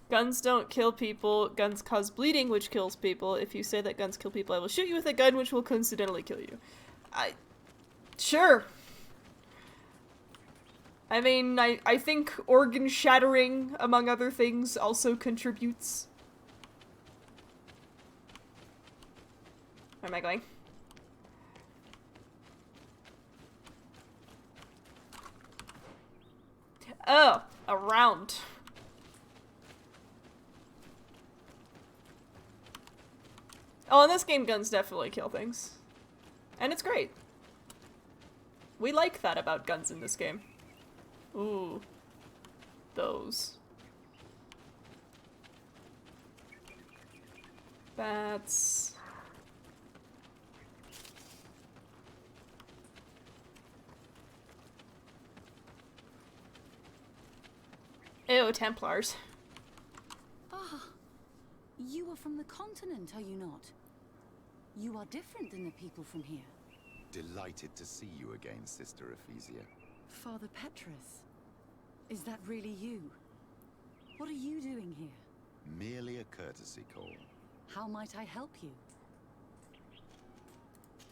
Guns don't kill people. Guns cause bleeding, which kills people. If you say that guns kill people, I will shoot you with a gun, which will coincidentally kill you. Sure. I mean, I think organ shattering, among other things, also contributes. Where am I going? Oh, around. Oh, in this game, guns definitely kill things. And it's great. We like that about guns in this game. Ooh. Those. Bats. Ew, Templars. Ah, you are from the continent, are you not? You are different than the people from here. Delighted to see you again, Sister Ephesia. Father Petrus, is that really you? What are you doing here? Merely a courtesy call. How might I help you?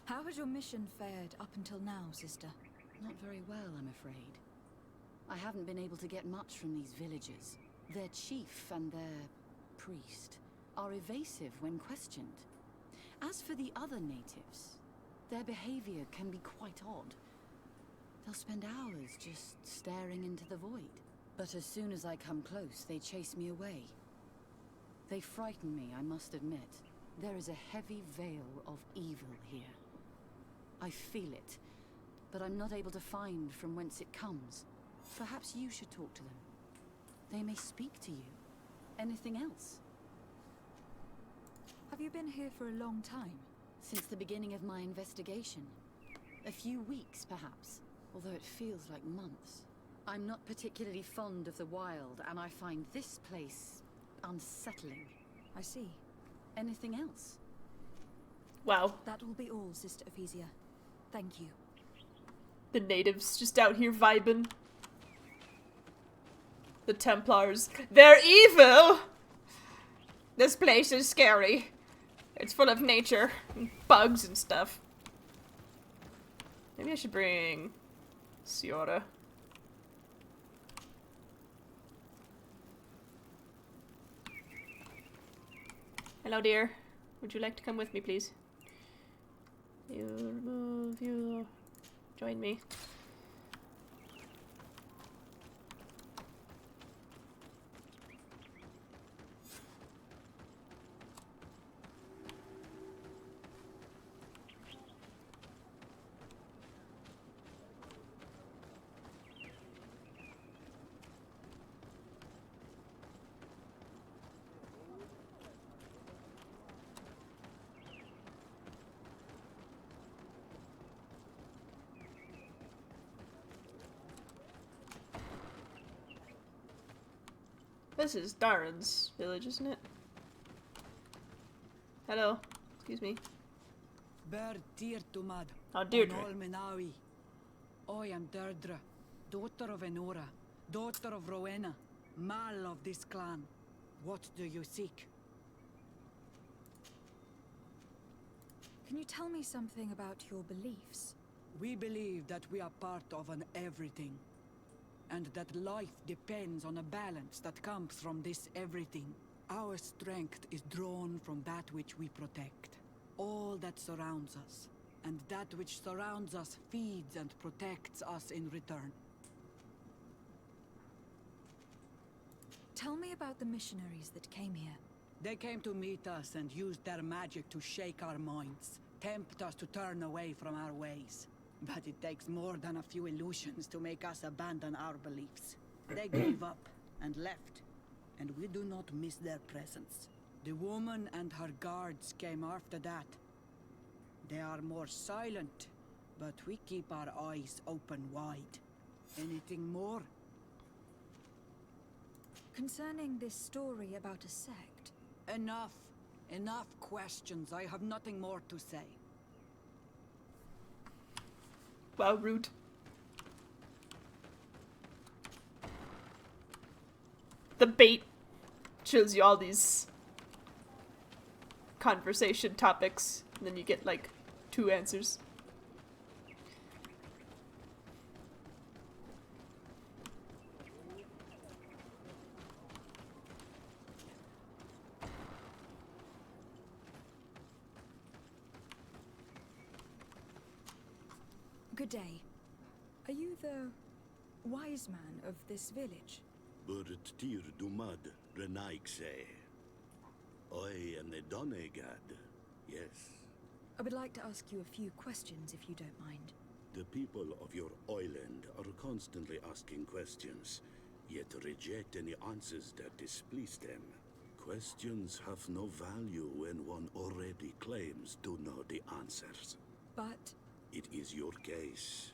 How has your mission fared up until now, sister? Not very well, I'm afraid. I haven't been able to get much from these villagers. Their chief and their priest are evasive when questioned. As for the other natives, their behavior can be quite odd. They'll spend hours just staring into the void. But as soon as I come close, they chase me away. They frighten me, I must admit. There is a heavy veil of evil here. I feel it, but I'm not able to find from whence it comes. Perhaps you should talk to them. They may speak to you. Anything else? Have you been here for a long time? Since the beginning of my investigation. A few weeks, perhaps, although it feels like months. I'm not particularly fond of the wild, and I find this place unsettling. I see. Anything else? Wow. That will be all, Sister Ephesia. Thank you. The natives just out here vibing. The Templars. They're evil! This place is scary. It's full of nature and bugs and stuff. Maybe I should bring Ciora. Hello, dear. Would you like to come with me, please? You remove you. Join me. This is Darren's village, isn't it? Hello. Excuse me. Ber Tirtumad. Oh, Deirdre. Menawi. I am Deirdre, daughter of Enora, daughter of Rowena, Mal of this clan. What do you seek? Can you tell me something about your beliefs? We believe that we are part of an everything, and that life depends on a balance that comes from this everything. Our strength is drawn from that which we protect, all that surrounds us, and that which surrounds us feeds and protects us in return. Tell me about the missionaries that came here. They came to meet us and used their magic to shake our minds, tempt us to turn away from our ways. But it takes more than a few illusions to make us abandon our beliefs. They gave up and left, and we do not miss their presence. The woman and her guards came after that. They are more silent, but we keep our eyes open wide. Anything more? Concerning this story about a sect. Enough. Enough questions. I have nothing more to say. Wow, rude. The bait. shows you all these conversation topics, and then you get like 2 answers. Good day. Are you the wise man of this village? Burt tir dumad renaikse. I am the Donegad. Yes. I would like to ask you a few questions if you don't mind. The people of your island are constantly asking questions, yet reject any answers that displease them. Questions have no value when one already claims to know the answers. But It is your case.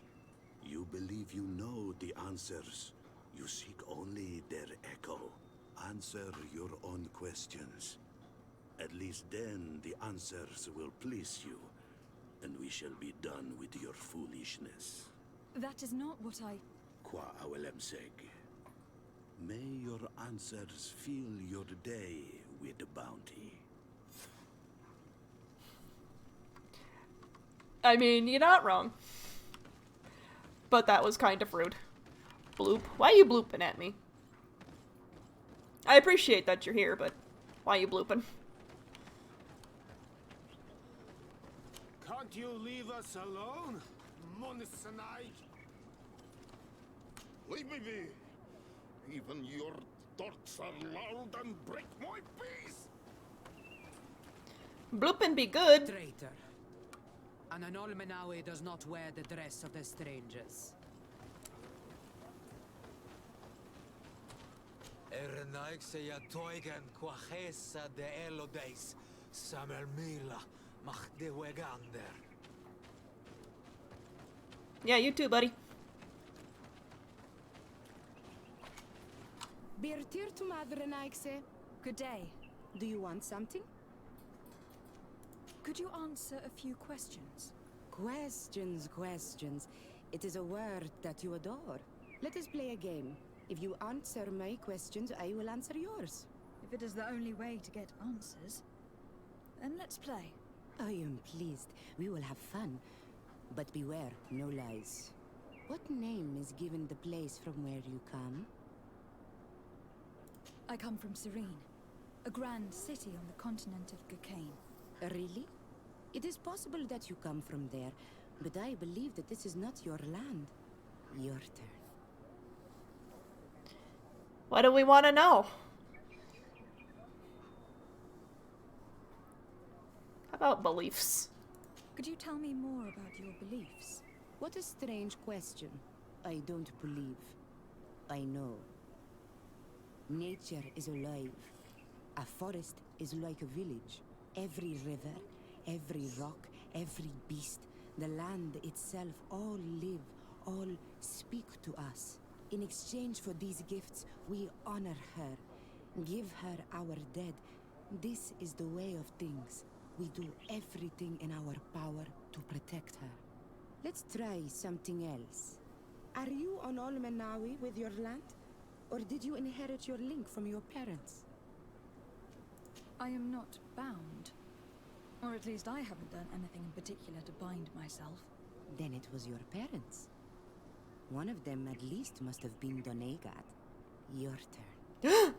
You believe you know the answers. You seek only their echo. Answer your own questions. At least then the answers will please you, and we shall be done with your foolishness. that is not what I... Qua awelemseg. May your answers fill your day with bounty. I mean, you're not wrong. But that was kind of rude. Bloop. Why are you blooping at me? I appreciate that you're here, but why are you blooping? Can't you leave us alone, Monisanaik? Leave me be. Even your thoughts are loud and break my peace. Blooping be good. Traitor. An Anolmenawi does not wear the dress of the strangers. Ernaikse toigen quachesa de elodeis, samermila, mach de wegander. Yeah, you too, buddy. Birtir to Madre Naikse. Good day. Do you want something? Could you answer a few questions? Questions, questions. It is a word that you adore. Let us play a game. If you answer my questions, I will answer yours. If it is the only way to get answers, then let's play. I am pleased. We will have fun. But beware, no lies. What name is given the place from where you come? I come from Serene, a grand city on the continent of Gurkane. Really? It is possible that you come from there, but I believe that this is not your land. Your turn. What do we want to know? How about beliefs? Could you tell me more about your beliefs? What a strange question. I don't believe. I know. Nature is alive. A forest is like a village. Every river, every rock, every beast, the land itself, all live, all speak to us. In exchange for these gifts, we honor her, give her our dead. This is the way of things. We do everything in our power to protect her. Let's try something else. Are you on Olmenawi with your land? Or did you inherit your link from your parents? I am not bound. Or at least I haven't done anything in particular to bind myself. Then it was your parents. One of them at least must have been Donegad. Your turn.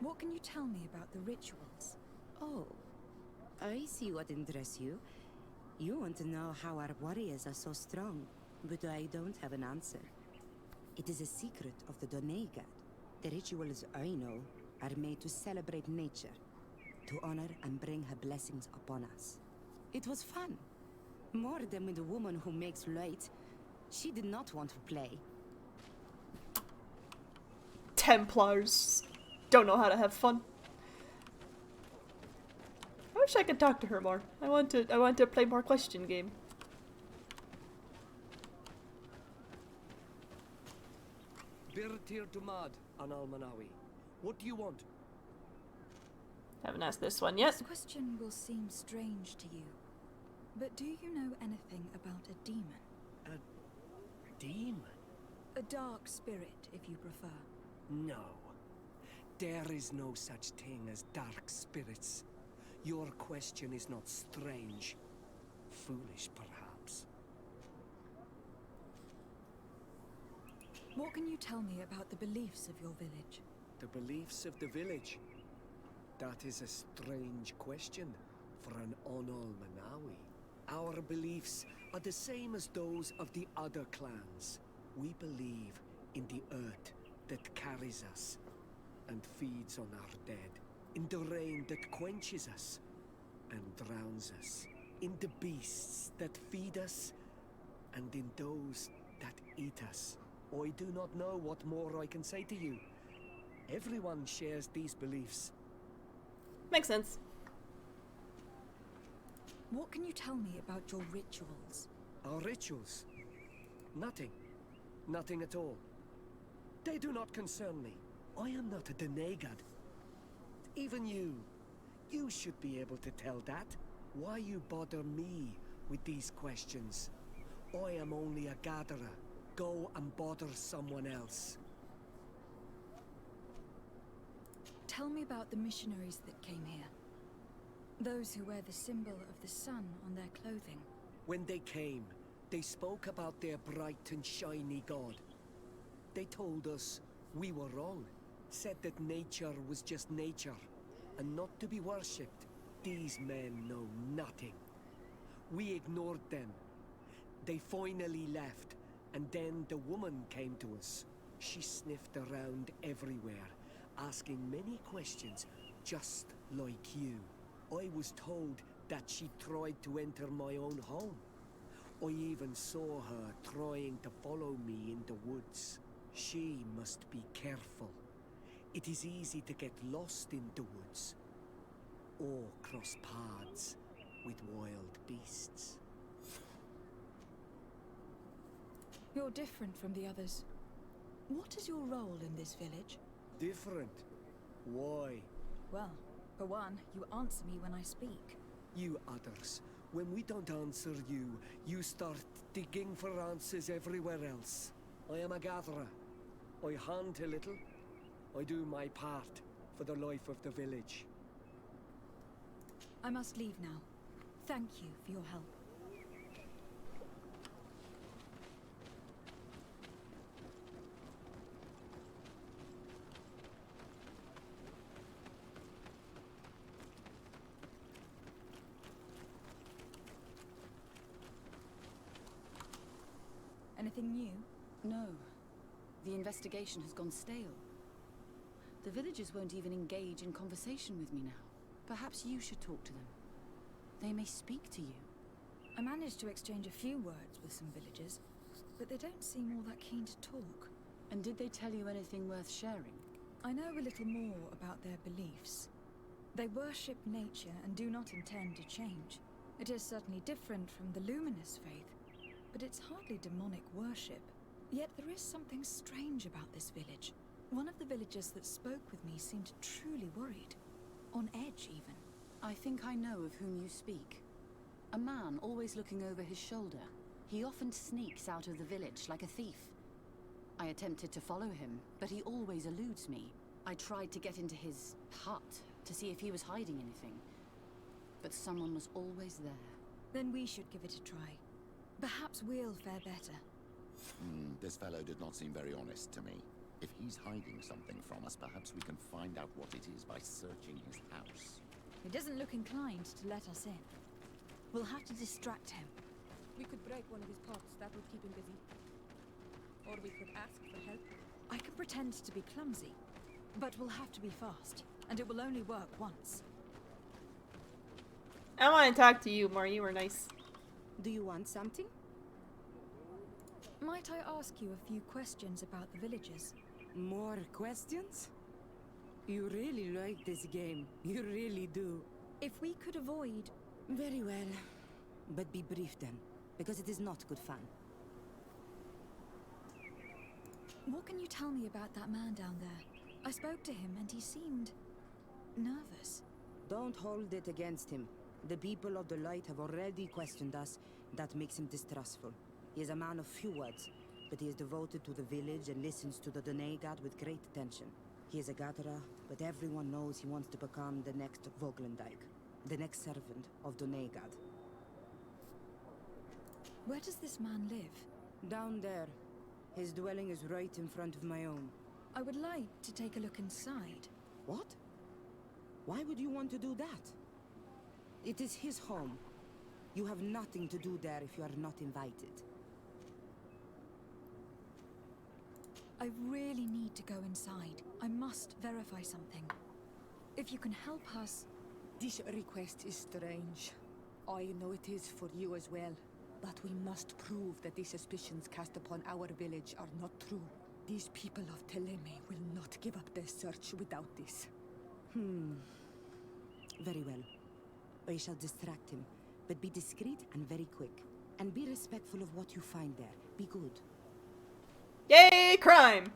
What can you tell me about the rituals? Oh, I see what interests you. You want to know how our warriors are so strong, but I don't have an answer. It is a secret of the Donegad. The rituals I know are made to celebrate nature, to honor and bring her blessings upon us. It was fun. More than with the woman who makes light. She did not want to play. Templars don't know how to have fun. I wish I could talk to her more. I want to play more question game. Birtir Dumad, Anal Manawi. What do you want? Haven't asked this one yet. This question will seem strange to you, but do you know anything about a demon? A demon? A dark spirit, if you prefer. No. There is no such thing as dark spirits. Your question is not strange. Foolish, perhaps. What can you tell me about the beliefs of your village? The beliefs of the village? That is a strange question for an Onol Manawi. Our beliefs are the same as those of the other clans. We believe in the earth that carries us and feeds on our dead, in the rain that quenches us and drowns us, in the beasts that feed us, and in those that eat us. I do not know what more I can say to you. Everyone shares these beliefs. Makes sense. What can you tell me about your rituals? Our rituals? Nothing. Nothing at all. They do not concern me. I am not a Denegad. Even you should be able to tell that. Why you bother me with these questions? I am only a gatherer. Go and bother someone else. Tell me about the missionaries that came here. Those who wear the symbol of the sun on their clothing. When they came, they spoke about their bright and shiny god. They told us we were wrong. Said that nature was just nature, and not to be worshipped. These men know nothing. We ignored them. They finally left, and then the woman came to us. She sniffed around everywhere, asking many questions, just like you. I was told that she tried to enter my own home. I even saw her trying to follow me in the woods. She must be careful. It is easy to get lost in the woods, or cross paths with wild beasts. You're different from the others. What is your role in this village? Different? Why? Well, for one, you answer me when I speak. You others, when we don't answer you, you start digging for answers everywhere else. I am a gatherer. I hunt a little. I do my part for the life of the village. I must leave now. Thank you for your help. Anything new? No. The investigation has gone stale. The villagers won't even engage in conversation with me now. Perhaps you should talk to them. They may speak to you. I managed to exchange a few words with some villagers, but they don't seem all that keen to talk. And did they tell you anything worth sharing? I know a little more about their beliefs. They worship nature and do not intend to change. It is certainly different from the luminous faith, but it's hardly demonic worship. Yet there is something strange about this village. One of the villagers that spoke with me seemed truly worried. On edge, even. I think I know of whom you speak. A man always looking over his shoulder. He often sneaks out of the village like a thief. I attempted to follow him, but he always eludes me. I tried to get into his hut to see if he was hiding anything, but someone was always there. Then we should give it a try. Perhaps we'll fare better. This fellow did not seem very honest to me. If he's hiding something from us, perhaps we can find out what it is by searching his house. He doesn't look inclined to let us in. We'll have to distract him. We could break one of his pots. That would keep him busy. Or we could ask for help. I can pretend to be clumsy, but we'll have to be fast, and it will only work once. I want to talk to you more. You were nice. Do you want something? Might I ask you a few questions about the villagers? More questions? You really like this game. You really do. If we could avoid... Very well. But be brief then, because it is not good fun. What can you tell me about that man down there? I spoke to him and he seemed... nervous. Don't hold it against him. The people of the light have already questioned us. That makes him distrustful. He is a man of few words. but he is devoted to the village and listens to the Dene god with great attention. He is a gatherer, but everyone knows he wants to become the next Voglandike, the next servant of Dene god. Where does this man live? Down there. His dwelling is right in front of my own. I would like to take a look inside. What? Why would you want to do that? It is his home. You have nothing to do there if you are not invited. I really need to go inside. I must verify something. If you can help us... This request is strange. I know it is for you as well. But we must prove that the suspicions cast upon our village are not true. These people of Teleme will not give up their search without this. Very well. I shall distract him, but be discreet and very quick. And be respectful of what you find there. Be good. Yay, crime!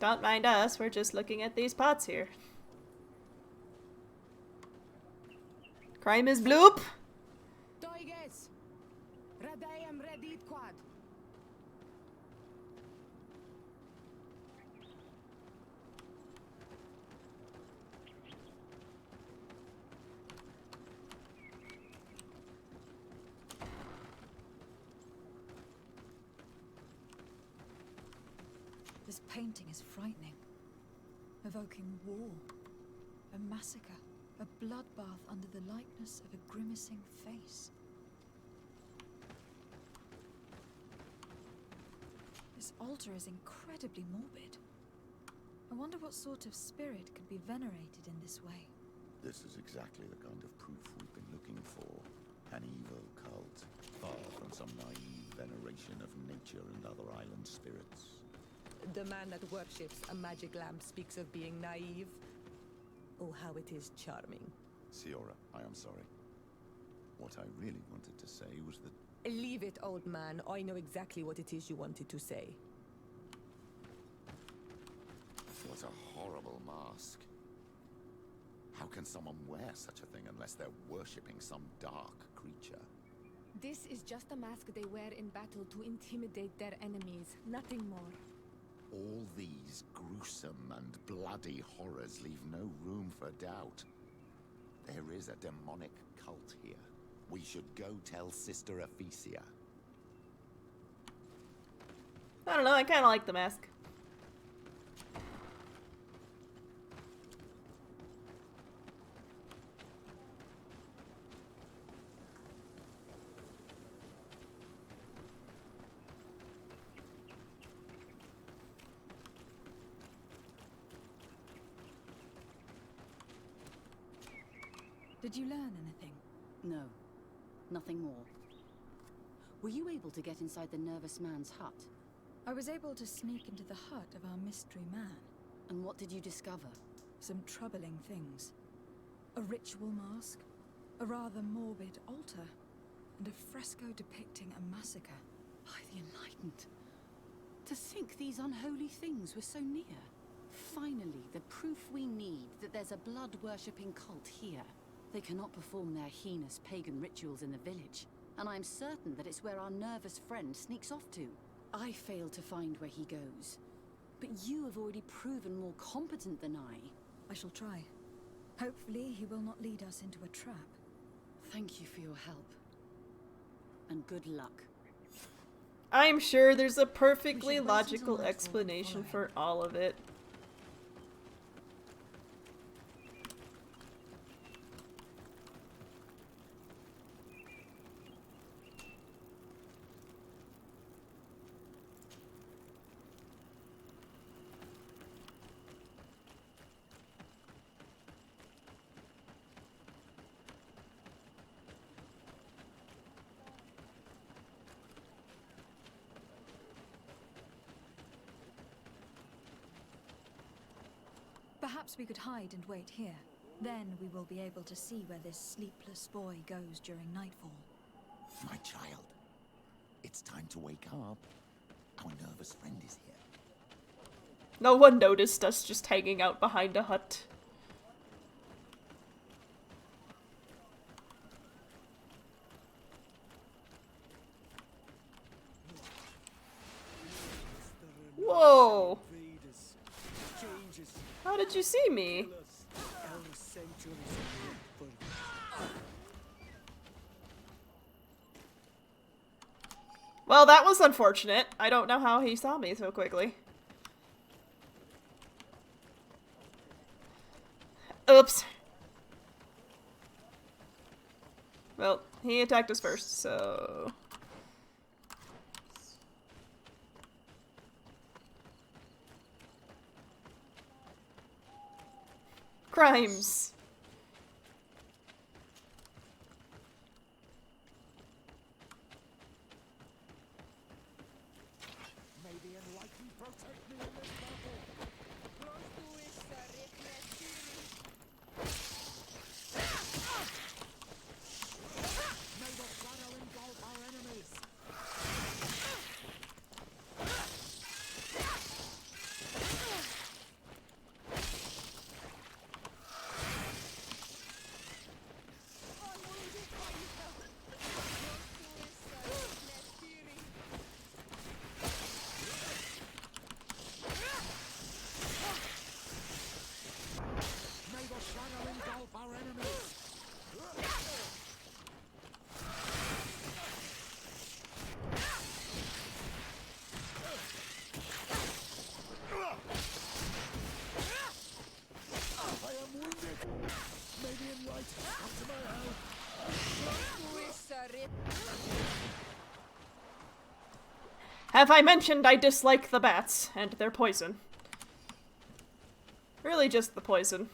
Don't mind us, we're just looking at these pots here. Crime is bloop! Toiges! Radayam Redit Quad! This painting is frightening. Evoking war. A massacre. A bloodbath under the likeness of a grimacing face. This altar is incredibly morbid. I wonder what sort of spirit could be venerated in this way. This is exactly the kind of proof we've been looking for. An evil cult, far from some naive veneration of nature and other island spirits. The man that worships a magic lamp speaks of being naive. Oh, how it is charming. Siora, I am sorry. What I really wanted to say was that... Leave it, old man. I know exactly what it is you wanted to say. What a horrible mask. How can someone wear such a thing unless they're worshipping some dark creature? This is just a mask they wear in battle to intimidate their enemies, nothing more. All these gruesome and bloody horrors leave no room for doubt. There is a demonic cult here. We should go tell Sister Ephesia. I don't know, I kinda like the mask. Did you learn anything? No. Nothing more. Were you able to get inside the nervous man's hut? I was able to sneak into the hut of our mystery man. And what did you discover? Some troubling things. A ritual mask, a rather morbid altar, and a fresco depicting a massacre. By the Enlightened. To think these unholy things were so near. Finally, the proof we need that there's a blood-worshipping cult here. They cannot perform their heinous pagan rituals in the village, and I'm certain that it's where our nervous friend sneaks off to. I failed to find where he goes, but you have already proven more competent than I. I shall try. Hopefully he will not lead us into a trap. Thank you for your help. And good luck. I'm sure there's a perfectly logical explanation for all of it. Perhaps we could hide and wait here. Then we will be able to see where this sleepless boy goes during nightfall. My child, it's time to wake up. Our nervous friend is here. No one noticed us just hanging out behind a hut. Whoa! How did you see me? Well, that was unfortunate. I don't know how he saw me so quickly. Oops. Well, he attacked us first, so... Crimes. Have I mentioned I dislike the bats and their poison? Really just the poison.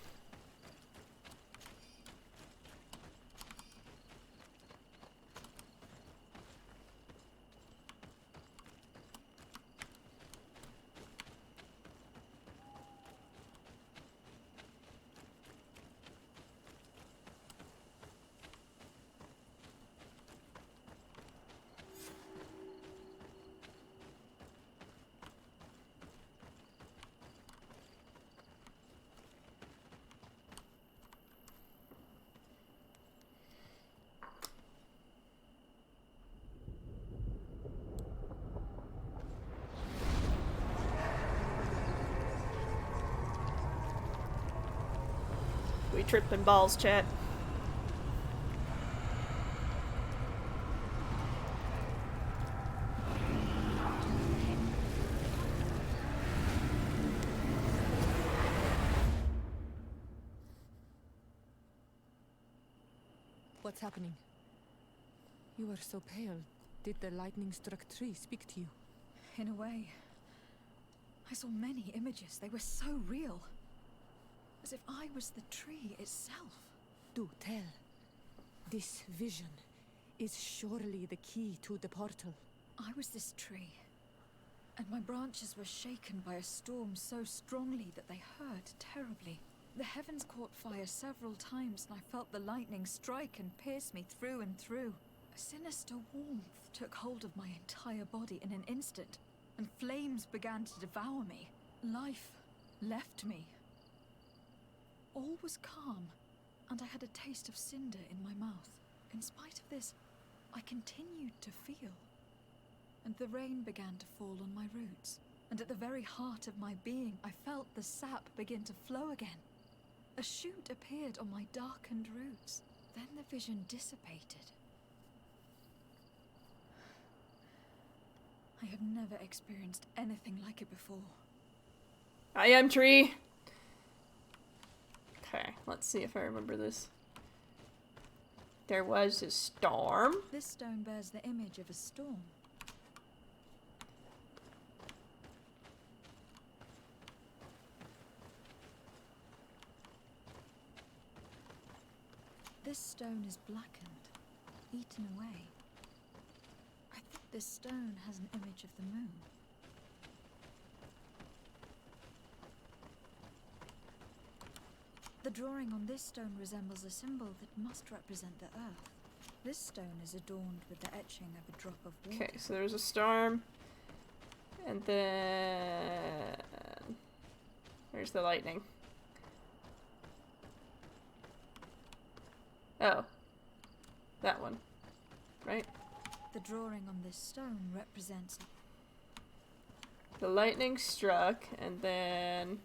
We tripping balls, chat. What's happening? You are so pale. Did the lightning-struck tree speak to you? In a way. I saw many images. They were so real. As if I was the tree itself. Do tell. This vision is surely the key to the portal. I was this tree. And my branches were shaken by a storm so strongly that they hurt terribly. The heavens caught fire several times, and I felt the lightning strike and pierce me through and through. A sinister warmth took hold of my entire body in an instant, and flames began to devour me. Life left me. All was calm, and I had a taste of cinder in my mouth. In spite of this, I continued to feel. And the rain began to fall on my roots, and at the very heart of my being, I felt the sap begin to flow again. A shoot appeared on my darkened roots. Then the vision dissipated. I have never experienced anything like it before. I am tree. Okay, let's see if I remember this. There was a storm. This stone bears the image of a storm. This stone is blackened, eaten away. I think this stone has an image of the moon. The drawing on this stone resembles a symbol that must represent the earth. This stone is adorned with the etching of a drop of water. Okay, so there's a storm. And then... Where's the lightning? Oh. That one. Right? The drawing on this stone represents... The lightning struck, and then...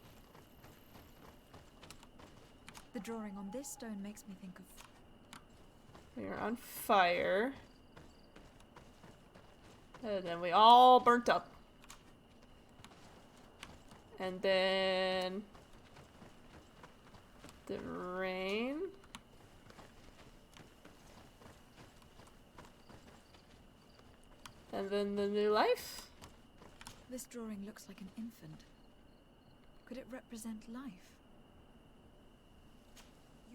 The drawing on this stone makes me think of... We were on fire. And then we all burnt up. And then... The rain. And then the new life. This drawing looks like an infant. Could it represent life?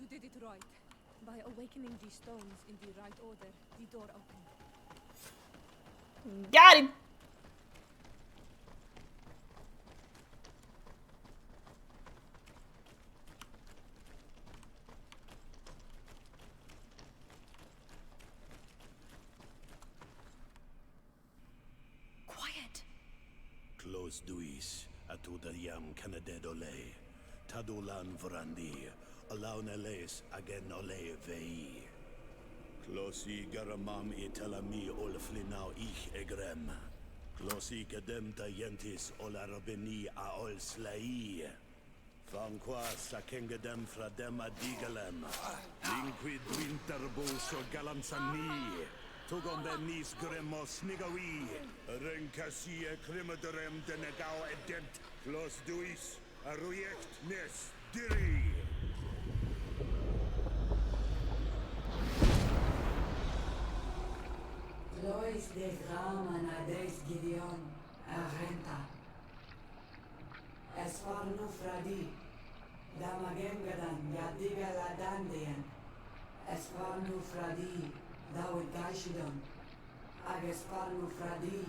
You did it right. By awakening these stones in the right order, the door opened. Got him! Quiet! Close duis, atuda yam canadedole, tadulan vrandi, alauneles agen ole vei. Closi garamam italami olflinau ich egrem. Closi cadem tayentis olarabeni aol slai. Vanqua sakengedem fradem adigalem. Linquid winterbo so galamsani. Tugom benis gremos nigawi. Renkasi crimaderem denegau edent. Clos duis, aruyect nes diri. Lois des Raman Ades Gideon Arenta Esfarnu Fradi Damagengadan Yadiga Ladandian Esfarnu Fradi Dawi Gaishidon Agesfarnu Fradi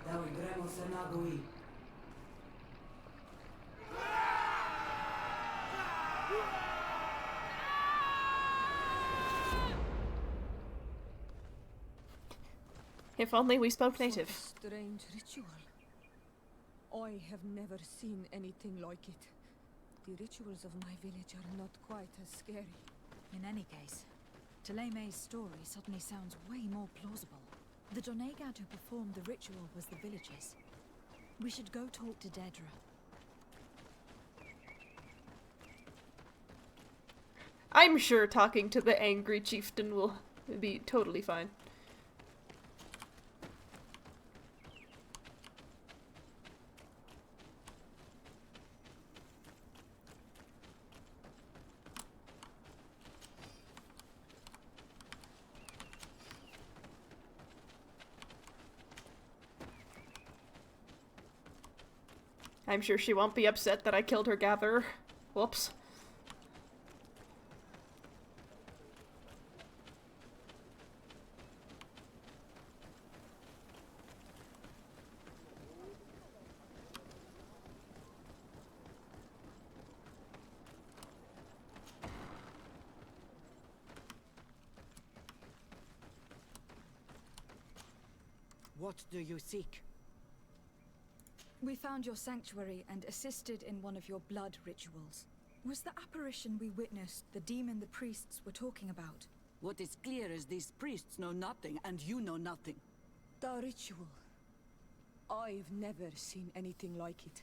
Dawi Gremosanagui. If only we spoke native. What a strange ritual. I have never seen anything like it. The rituals of my village are not quite as scary. In any case, Teleme's story suddenly sounds way more plausible. The Donegat who performed the ritual was the villagers. We should go talk to Dedra. I'm sure talking to the angry chieftain will be totally fine. I'm sure she won't be upset that I killed her gatherer. Whoops. What do you seek? We found your sanctuary and assisted in one of your blood rituals. Was the apparition we witnessed the demon the priests were talking about? What is clear is these priests know nothing, and you know nothing. The ritual. I've never seen anything like it.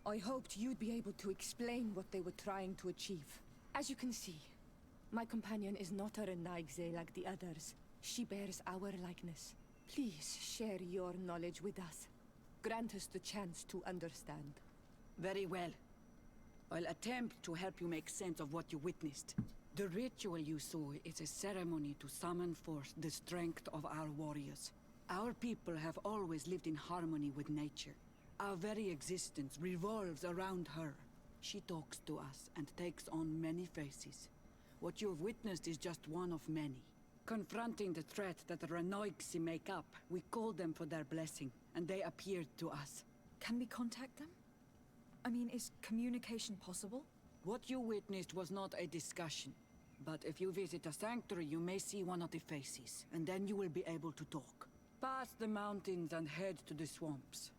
I hoped you'd be able to explain what they were trying to achieve. As you can see, my companion is not a Renaigze like the others. She bears our likeness. Please share your knowledge with us. Grant us the chance to understand. Very well. I'll attempt to help you make sense of what you witnessed. The ritual you saw is a ceremony to summon forth the strength of our warriors. Our people have always lived in harmony with nature. Our very existence revolves around her. She talks to us and takes on many faces. What you've witnessed is just one of many. Confronting the threat that the Renoigsi make up, we called them for their blessing, and they appeared to us. Can we contact them? I mean, is communication possible? What you witnessed was not a discussion. But if you visit a sanctuary, you may see one of the faces, and then you will be able to talk. Pass the mountains and head to the swamps.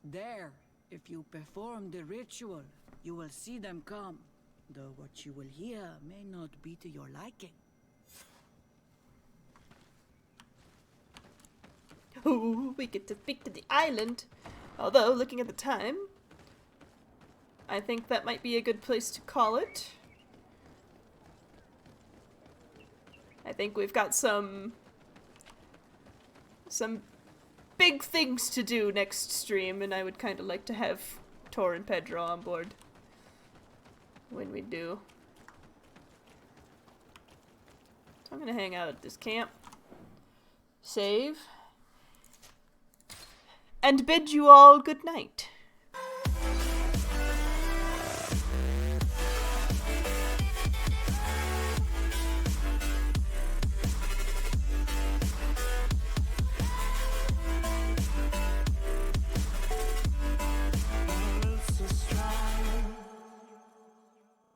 There, If you perform the ritual, you will see them come. Though what you will hear may not be to your liking. Ooh, we get to speak to the island. Although, looking at the time, I think that might be a good place to call it. I think we've got some big things to do next stream, and I would kind of like to have Tor and Pedro on board when we do. So I'm gonna hang out at this camp, save, and bid you all good night.